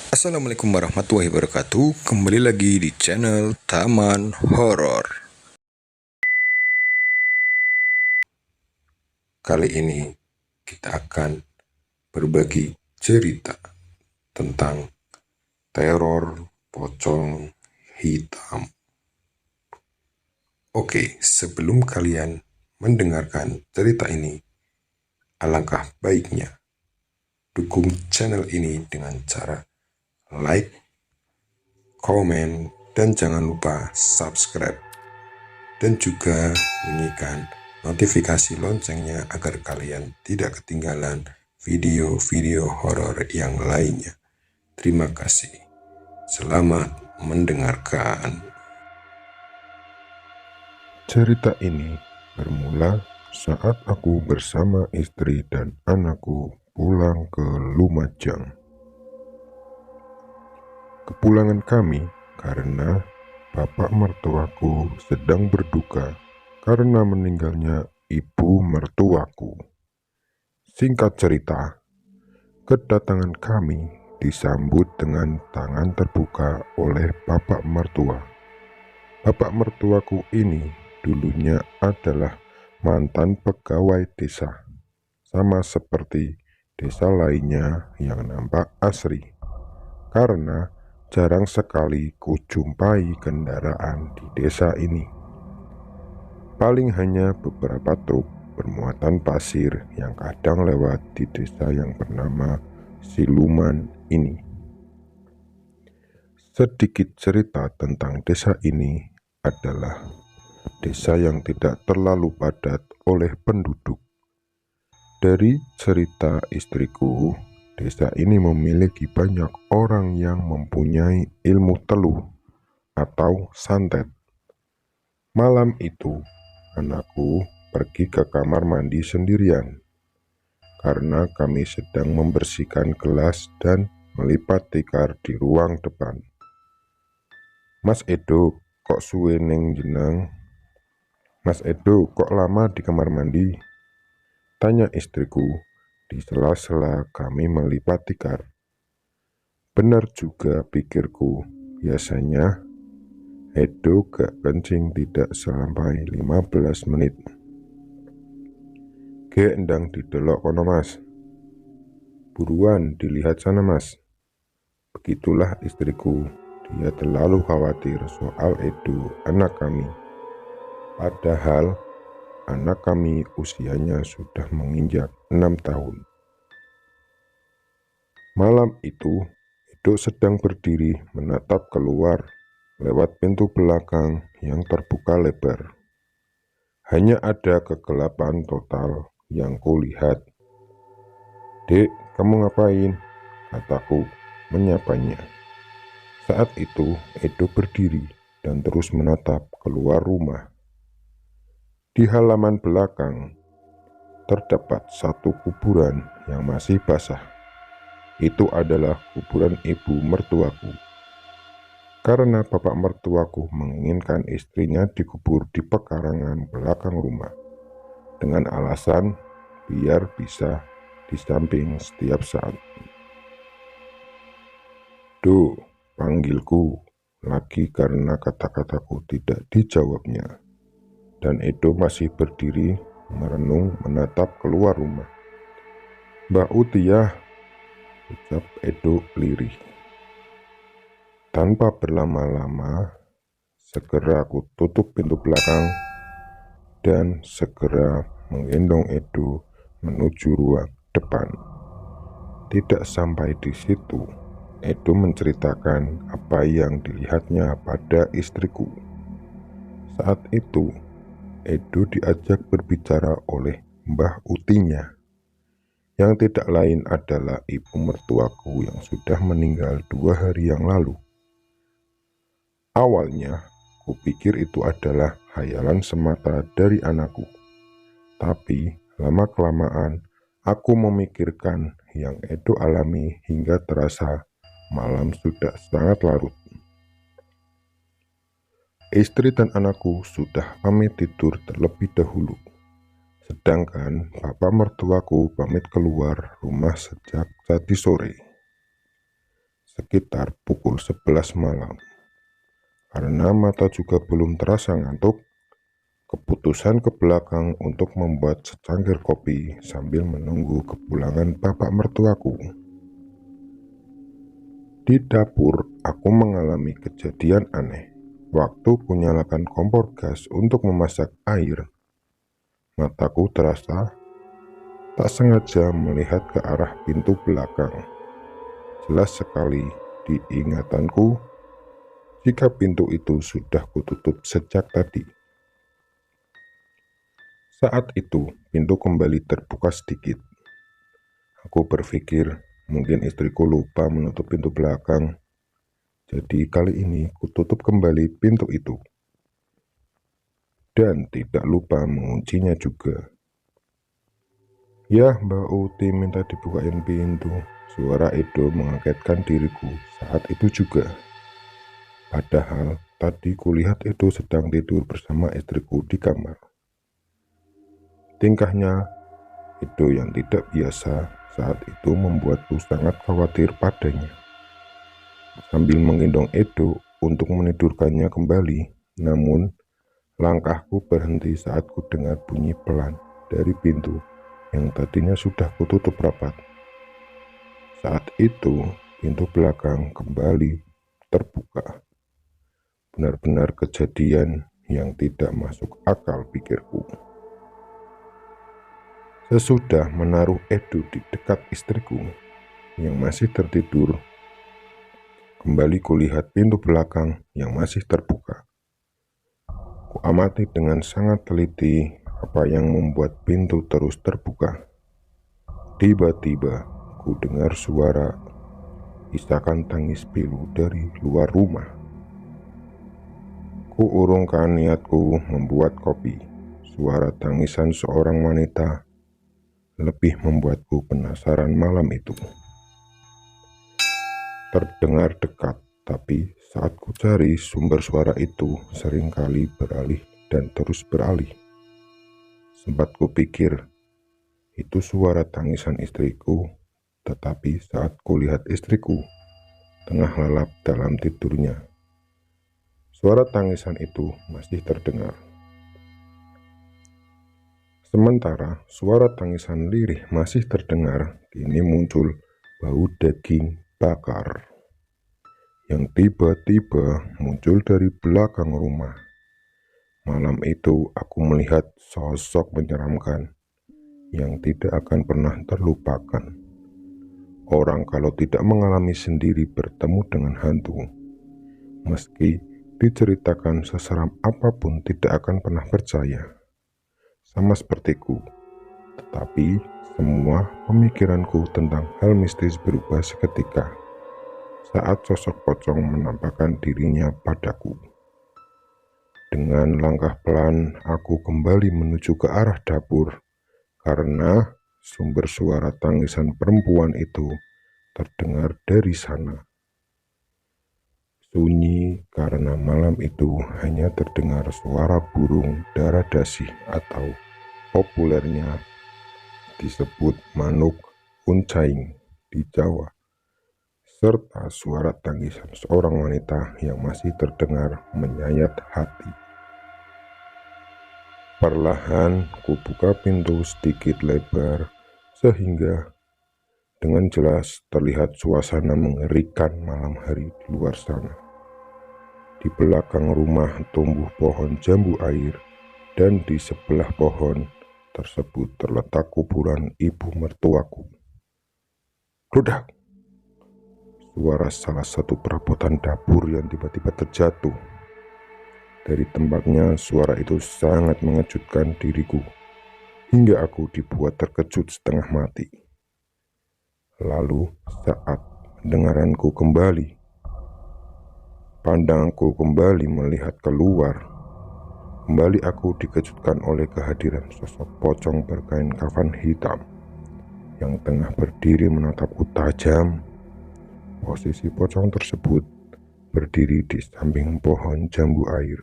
Assalamualaikum warahmatullahi wabarakatuh. Kembali lagi di channel Taman Horor. Kali ini kita akan berbagi cerita tentang teror pocong hitam. Oke, sebelum kalian mendengarkan cerita ini, alangkah baiknya dukung channel ini dengan cara like, komen, dan jangan lupa subscribe. Dan juga bunyikan notifikasi loncengnya agar kalian tidak ketinggalan video-video horor yang lainnya. Terima kasih. Selamat mendengarkan. Cerita ini bermula saat aku bersama istri dan anakku pulang ke Lumajang. Kepulangan kami karena bapak mertuaku sedang berduka karena meninggalnya ibu mertuaku. Singkat cerita, kedatangan kami disambut dengan tangan terbuka oleh bapak mertua. Bapak mertuaku ini dulunya adalah mantan pegawai desa, sama seperti desa lainnya yang nampak asri, karena jarang sekali kujumpai kendaraan di desa ini. Paling hanya beberapa truk bermuatan pasir yang kadang lewat di desa yang bernama Siluman ini. Sedikit cerita tentang desa ini adalah desa yang tidak terlalu padat oleh penduduk. Dari cerita istriku, desa ini memiliki banyak orang yang mempunyai ilmu teluh atau santet. Malam itu, anakku pergi ke kamar mandi sendirian karena kami sedang membersihkan gelas dan melipat tikar di ruang depan. "Mas Edo, kok suwe ning jeneng? Mas Edo, kok lama di kamar mandi?" tanya istriku di sela-sela kami melipat tikar. Benar juga pikirku, biasanya Edo gak kencing tidak sampai 15 menit. "Ge endang didelok kono mas. Buruan dilihat sana mas." Begitulah istriku, dia terlalu khawatir soal Edo, anak kami. Padahal anak kami usianya sudah menginjak 6 tahun. Malam itu, Edo sedang berdiri menatap keluar lewat pintu belakang yang terbuka lebar. Hanya ada kegelapan total yang kulihat. "Dek, kamu ngapain?" kataku menyapanya. Saat itu, Edo berdiri dan terus menatap keluar rumah. Di halaman belakang, terdapat satu kuburan yang masih basah. Itu adalah kuburan ibu mertuaku. Karena bapak mertuaku menginginkan istrinya dikubur di pekarangan belakang rumah, dengan alasan biar bisa di samping setiap saat. "Do," panggilku lagi karena kata-kataku tidak dijawabnya. Dan Edo masih berdiri merenung menatap keluar rumah. "Mbak Utiyah," ucap Edo lirih. Tanpa berlama-lama, segera aku tutup pintu belakang dan segera menggendong Edo menuju ruang depan. Tidak sampai di situ, Edo menceritakan apa yang dilihatnya pada istriku. Saat itu, Edo diajak berbicara oleh Mbah Utinya, yang tidak lain adalah ibu mertuaku yang sudah meninggal 2 hari yang lalu. Awalnya, kupikir itu adalah khayalan semata dari anakku. Tapi, lama-kelamaan, aku memikirkan yang Edo alami hingga terasa malam sudah sangat larut. Istri dan anakku sudah pamit tidur terlebih dahulu. Sedangkan bapak mertuaku pamit keluar rumah sejak tadi sore. sekitar pukul 11 malam. Karena mata juga belum terasa ngantuk, keputusan ke belakang untuk membuat secangkir kopi sambil menunggu kepulangan bapak mertuaku. Di dapur, aku mengalami kejadian aneh. Waktu kunyalakan kompor gas untuk memasak air, mataku terasa tak sengaja melihat ke arah pintu belakang. Jelas sekali di ingatanku jika pintu itu sudah kututup sejak tadi. Saat itu, pintu kembali terbuka sedikit. Aku berpikir mungkin istriku lupa menutup pintu belakang. Jadi kali ini kututup kembali pintu itu. Dan tidak lupa menguncinya juga. "Ya, Mbak Uti minta dibukain pintu." Suara Edo mengagetkan diriku saat itu juga. Padahal tadi kulihat Edo sedang tidur bersama istriku di kamar. Tingkahnya Edo yang tidak biasa saat itu membuatku sangat khawatir padanya. Sambil menggendong Edo untuk menidurkannya kembali, namun langkahku berhenti saat ku dengar bunyi pelan dari pintu yang tadinya sudah kututup rapat. Saat itu, pintu belakang kembali terbuka. Benar-benar kejadian yang tidak masuk akal pikirku. Sesudah menaruh Edo di dekat istriku yang masih tertidur, kembali kulihat pintu belakang yang masih terbuka. Kuamati dengan sangat teliti apa yang membuat pintu terus terbuka. Tiba-tiba ku dengar suara isakan tangis pilu dari luar rumah. Ku urungkan niatku membuat kopi. Suara tangisan seorang wanita lebih membuatku penasaran malam itu. Terdengar dekat, tapi saat ku cari sumber suara itu seringkali beralih dan terus beralih. Sempat ku pikir itu suara tangisan istriku, tetapi saat kulihat istriku tengah lelap dalam tidurnya, suara tangisan itu masih terdengar. Sementara suara tangisan lirih masih terdengar, kini muncul bau daging bakar yang tiba-tiba muncul dari belakang rumah. Malam itu aku melihat sosok menyeramkan yang tidak akan pernah terlupakan. Orang kalau tidak mengalami sendiri bertemu dengan hantu, meski diceritakan seseram apapun tidak akan pernah percaya. Sama sepertiku, tetapi semua pemikiranku tentang hal mistis berubah seketika saat sosok pocong menampakkan dirinya padaku. Dengan langkah pelan, aku kembali menuju ke arah dapur karena sumber suara tangisan perempuan itu terdengar dari sana. Sunyi karena malam itu hanya terdengar suara burung dara dasih atau populernya disebut manuk uncaing di Jawa, serta suara tangisan seorang wanita yang masih terdengar menyayat hati. Perlahan ku buka pintu sedikit lebar sehingga dengan jelas terlihat suasana mengerikan malam hari di luar sana. Di belakang rumah tumbuh pohon jambu air dan di sebelah pohon tersebut terletak kuburan ibu mertuaku. Rudak! Suara salah satu perabotan dapur yang tiba-tiba terjatuh. Dari tempatnya, suara itu sangat mengejutkan diriku, hingga aku dibuat terkejut setengah mati. Lalu saat pendengaranku kembali, pandanganku kembali melihat keluar. Kembali aku dikejutkan oleh kehadiran sosok pocong berkain kafan hitam yang tengah berdiri menatapku tajam. Posisi pocong tersebut berdiri di samping pohon jambu air.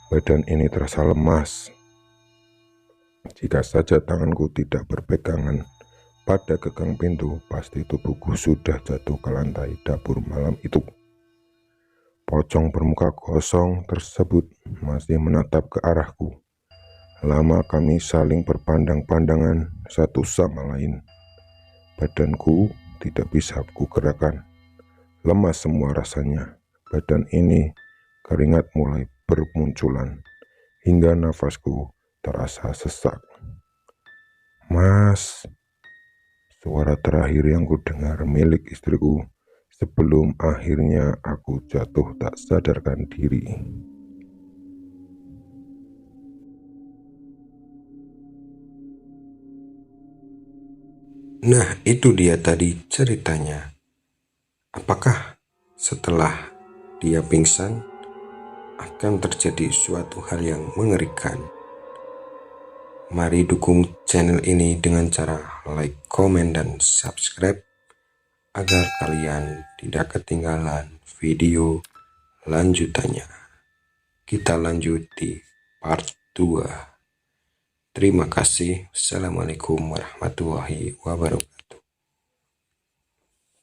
Badan ini terasa lemas. Jika saja tanganku tidak berpegangan pada gagang pintu, pasti tubuhku sudah jatuh ke lantai dapur malam itu. Pocong bermuka kosong tersebut masih menatap ke arahku. Lama kami saling berpandang-pandangan satu sama lain. Badanku tidak bisa kugerakkan. Lemas semua rasanya. Badan ini keringat mulai bermunculan. Hingga nafasku terasa sesak. "Mas," suara terakhir yang kudengar milik istriku sebelum akhirnya aku jatuh tak sadarkan diri. Nah, itu dia tadi ceritanya. Apakah setelah dia pingsan akan terjadi suatu hal yang mengerikan? Mari dukung channel ini dengan cara like, komen, dan subscribe agar kalian tidak ketinggalan video lanjutannya. Kita lanjut di part 2. Terima kasih. Assalamualaikum warahmatullahi wabarakatuh.